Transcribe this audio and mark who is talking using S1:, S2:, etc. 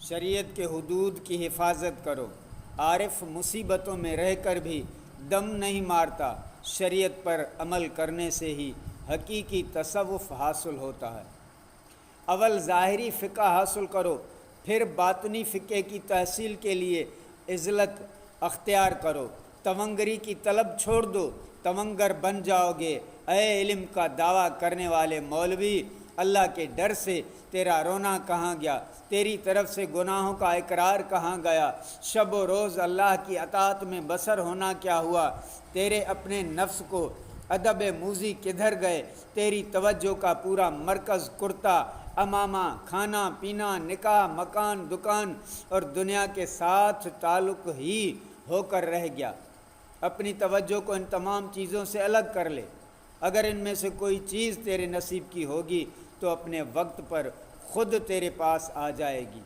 S1: شریعت کے حدود کی حفاظت کرو۔ عارف مصیبتوں میں رہ کر بھی دم نہیں مارتا، شریعت پر عمل کرنے سے ہی حقیقی تصوف حاصل ہوتا ہے۔ اول ظاہری فقہ حاصل کرو، پھر باطنی فقہ کی تحصیل کے لیے عزلت اختیار کرو۔ تونگری کی طلب چھوڑ دو، تونگر بن جاؤ گے۔ اے علم کا دعویٰ کرنے والے مولوی، اللہ کے ڈر سے تیرا رونا کہاں گیا؟ تیری طرف سے گناہوں کا اقرار کہاں گیا؟ شب و روز اللہ کی اطاعت میں بسر ہونا کیا ہوا؟ تیرے اپنے نفس کو ادب موذی کدھر گئے؟ تیری توجہ کا پورا مرکز کرتا، امامہ، کھانا پینا، نکاح، مکان، دکان اور دنیا کے ساتھ تعلق ہی ہو کر رہ گیا۔ اپنی توجہ کو ان تمام چیزوں سے الگ کر لے۔ اگر ان میں سے کوئی چیز تیرے نصیب کی ہوگی تو اپنے وقت پر خود تیرے پاس آ جائے گی۔